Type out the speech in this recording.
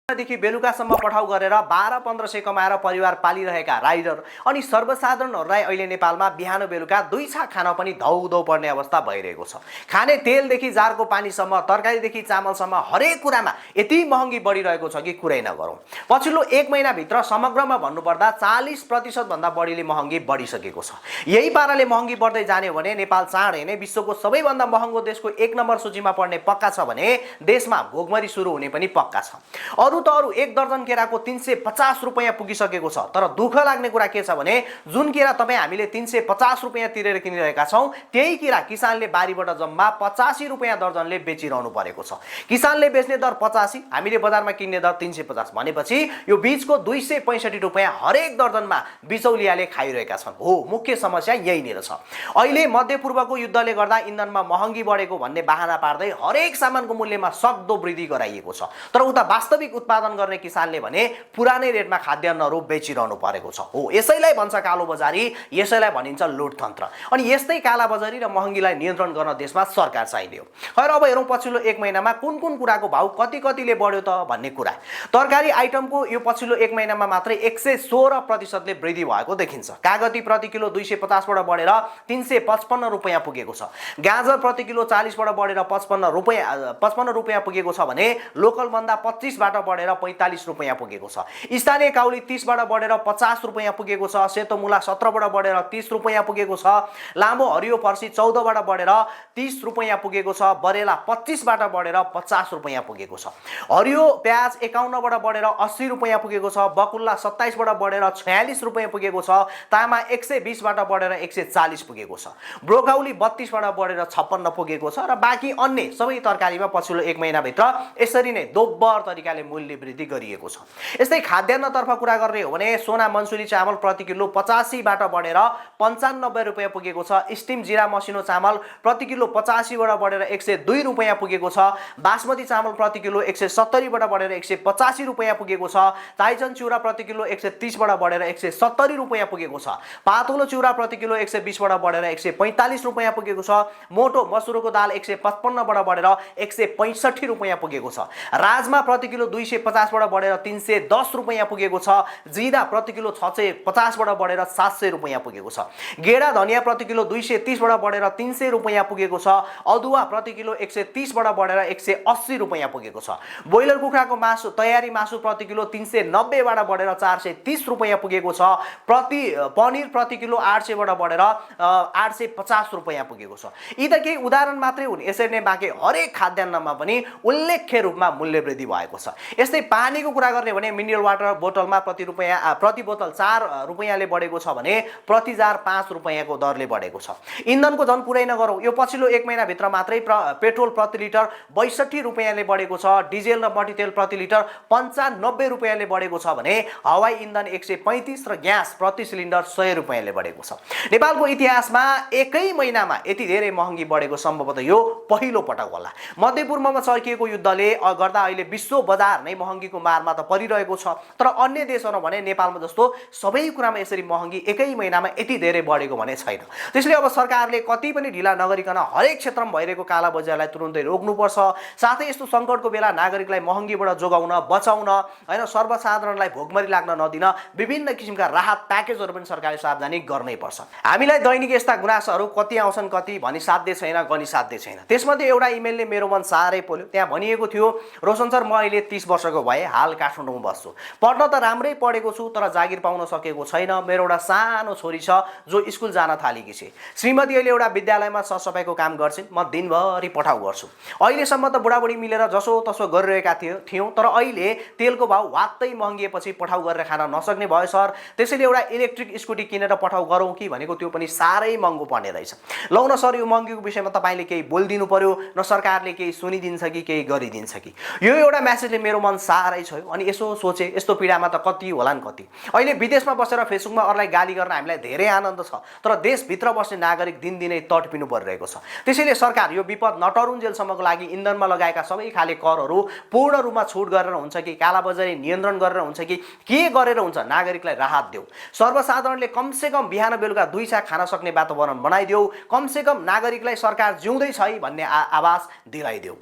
देखि बेलुकासम्म पठाउ गरेर 12-1500 कमाएर परिवार पालिरहेका राइडर अनि सर्वसाधारणहरूलाई अहिले नेपालमा बिहान बेलुका दुई छाक खान पनि धौधौ पर्ने अवस्था भइरहेको छ। खाने तेलदेखि जारको पानीसम्म, तरकारीदेखि चामलसम्म हरेक कुरामा यति महँगी बढिरहेको छ कि कुरै नगरौँ। पछिल्लो 1 महिनाभित्र समग्रमा भन्नुपर्दा 40% भन्दा बढीले महँगी बढिसकेको छ। यही पाराले महँगी बढ्दै जाने हो भने नेपाल चाँडै नै विश्वको सबैभन्दा महँगो देशको 1 नम्बर सूचीमा पर्ने पक्का छ भने देशमा भोकमरी सुरु हुने पनि पक्का छ। अरु 1 दर्जन केराको 350 रुपैयाँ पुगिसकेको छ। तर दुःख लाग्ने कुरा के छ भने जुन केरा तपाईँ हामीले 350 रुपैयाँ तिरेर किनिरहेका छौँ त्यही केरा किसानले बारीबाट जम्मा 85 रुपैयाँ दर्जनले बेचिरहनु परेको छ। किसानले बेच्ने दर 85, हामीले बजारमा किन्ने दर 350 भनेपछि यो बीचको 265 रुपैयाँ हरेक दर्जनमा बिचौलियाले खाइरहेका छन्। हो, मुख्य समस्या यहीँनिर छ। अहिले मध्यपूर्वको युद्धले गर्दा इन्धनमा महँगी बढेको भन्ने बहाना पार्दै हरेक सामानको मूल्यमा सक्दो वृद्धि गराइएको छ। तर उता वास्तविक उत्पादन गर्ने किसानले भने पुरानै रेटमा खाद्यान्नहरू बेचिरहनु परेको छ। हो, यसैलाई भन्छ कालो बजारी, यसैलाई भनिन्छ लुटतन्त्र। अनि यस्तै काला बजारी र महँगीलाई नियन्त्रण गर्न देशमा सरकार चाहियो। खैर, अब हेरौँ पछिल्लो 1 महिनामा कुन कुन कुराको भाउ कतिले बढ्यो त भन्ने कुरा। तरकारी आइटमको यो पछिल्लो 1 महिनामा मात्रै 116% ले वृद्धि भएको देखिन्छ। कागती प्रति किलो 250 बाट बढेर 355 रुपैयाँ पुगेको छ। गाजर प्रति किलो 40 बाट बढेर 55 रुपैयाँ पुगेको छ भने लोकल भन्दा 25 बाट बढेर 45 रुपैयाँ पुगेको छ। स्थानीय काउली 30 बाट बढेर 50 रुपैयाँ पुगेको छ। सेतो मुला 17 बाट बढेर 30 रुपैयाँ पुगेको छ। लामो हरियो फर्सी 14 बाट बढेर 30 रुपैयाँ पुगेको छ। बरेला 25 बाट बढेर 50 रुपैयाँ पुगेको छ। हरियो प्याज 51 बाट बढेर 80 रुपैयाँ पुगेको छ। बकुल्ला 27 बाट बढेर 46 रुपैयाँ पुगेको छ। तामा 120 बाट बढेर 140 पुगेको छ। ब्रोकाउली 32 बाट बढेर 56 पुगेको छ। र बाँकी अन्य सबै तरकारीमा पछिल्लो 1 महिनाभित्र यसरी नै दोब्बर तरिकाले मूल्य वृद्धि गरिएको छ। यस्तै खाद्यान्नतर्फ कुरा गर्ने हो भने सोना मन्सुरी चामल प्रति किलो 85 बाट बढेर 95 रुपैयाँ पुगेको छ। स्टिम जिरा मसिनो चामल प्रति किलो 85 बाट बढेर 102 रुपैयाँ पुगेको छ। बासमती चामल प्रति किलो 170 बाट बढेर 185 रुपैयाँ पुगेको छ। ताइचन चिउरा प्रति किलो 130 बाट बढेर 170 रुपैयाँ पुगेको छ। पातलो चिउरा प्रति किलो 120 बाट बढेर 145 रुपैयाँ पुगेको छ। मोटो मसुरको दाल 155 बाट बढेर 165 रुपैयाँ पुगेको छ। राजमा प्रति किलो 250 बाट बढेर 310 रुपैयाँ पुगेको छ। जिरा प्रति किलो 650 बाट बढेर 700 रुपैयाँ पुगेको छ। गेडा धनिया प्रति किलो 230 बाट बढेर 300 रुपैयाँ पुगेको छ। अदुवा प्रति किलो 130 बाट बढेर 180 रुपैयाँ पुगेको छ। ब्रोइलर कुखुराको मासु तयारी मासु प्रति किलो 390 बाट बढेर 430 रुपैयाँ पुगेको छ। पनिर प्रति किलो 800 बाट बढेर 850 रुपैयाँ पुगेको छ। यी त केही उदाहरण मात्रै हुन्। यसरी नै बाँकी हरेक खाद्यान्नमा पनि उल्लेख्य रूपमा मूल्य वृद्धि भएको छ। यस्तै पानीको कुरा गर्ने भने मिनरल वाटर बोतलमा प्रति बोतल 4 रुपैयाँले बढेको छ भने प्रति जार 5 रुपैयाँको दरले बढेको छ। इन्धनको झन् कुरै नगरौँ, यो पछिल्लो 1 महिनाभित्र मात्रै पेट्रोल प्रति लिटर 62 रुपैयाँले बढेको छ। डिजेल र मट्टीतेल प्रति लिटर 95 रुपैयाँले बढेको छ भने हवाई इन्धन 135 र ग्यास प्रति सिलिन्डर 100 रुपैयाँले बढेको छ। नेपालको इतिहासमा एकै महिनामा यति धेरै महँगी बढेको सम्भवतः यो पहिलो पटक होला। मध्यपूर्वमा चर्किएको युद्धले गर्दा अहिले विश्व बजार नै महँगीको मारमा त परिरहेको छ। तर अन्य देशहरू भने नेपालमा जस्तो सबै कुरामा यसरी महँगी एकै महिनामा यति धेरै बढेको भने छैन। त्यसैले अब सरकारले कति पनि ढिला नगरिकन हरेक क्षेत्रमा भइरहेको काला बजारलाई तुरुन्तै रोक्नुपर्छ। साथै यस्तो सङ्कटको बेला नागरिकलाई महँगीबाट जोगाउन, बचाउन, हैन, सर्वसाधारणलाई भोकमरी लाग्न नदिन विभिन्न किसिमका राहत प्याकेजहरू पनि सरकारले सार्वजनिक गर्नै पर्छ। हामीलाई दैनिक यस्ता गुनासोहरू कति आउँछन्, कति भनी साध्य छैन, गनी साध्य छैन। त्यसमध्ये एउटा इमेलले मेरो मन साह्रै पोल्यो। त्यहाँ भनिएको थियो, रोशन सर, म अहिले 30 वर्षको भए, हाल काठमाडौँमा बस्छु। पढ्न त राम्रै पढेको छु तर जागिर पाउन सकेको छैन। मेरो एउटा सानो छोरी छ जो स्कुल जान थालेकी छ। श्रीमती अहिले एउटा विद्यालयमा सरसफाइको काम गर्छिन्। म दिनभरि पठाउ गर्छु। अहिलेसम्म त बुढाबुढी मिलेर जसो तसो गरिरहेका थियौँ, तर अहिले तेलको भाउ वात्तै महँगिएपछि पठाउ गरेर खान नसक्ने भयो सर। त्यसैले एउटा इलेक्ट्रिक स्कुटी किनेर पठाउ गरौँ कि भनेको, त्यो पनि साह्रै महँगो पर्ने रहेछ। लौ न सर, यो महँगीको विषयमा तपाईँले केही बोलिदिनु पर्यो, न सरकारले केही सुनिदिन्छ कि केही गरिदिन्छ कि। यो एउटा म्यासेजले मेरो मन साह्रै छोयो। अनि यसो सोचे, यस्तो पीडामा त कति होलान् कति। अहिले विदेशमा बसेर फेसबुकमा अरूलाई गाली गर्न हामीलाई धेरै आनन्द छ, तर देशभित्र बस्ने नागरिक दिनदिनै तडपिनु परिरहेको छ। त्यसैले सरकार यो विपद नटरुन्जेलसम्मको लागि इन्धनमा लगाएका सबै खाले करहरू पूर्ण रूपमा छुट गरेर हुन्छ कि कालाबजारी नियन्त्रण गरेर हुन्छ कि के गरेर हुन्छ, नागरिकलाई राहत देऊ। सर्वसाधारणले कमसेकम बिहान बेलुका 2 छाक खान सक्ने वातावरण बनाइदेऊ। कमसेकम नागरिकलाई सरकार जिउँदै छ भन्ने आवाज दिलाइदेऊ।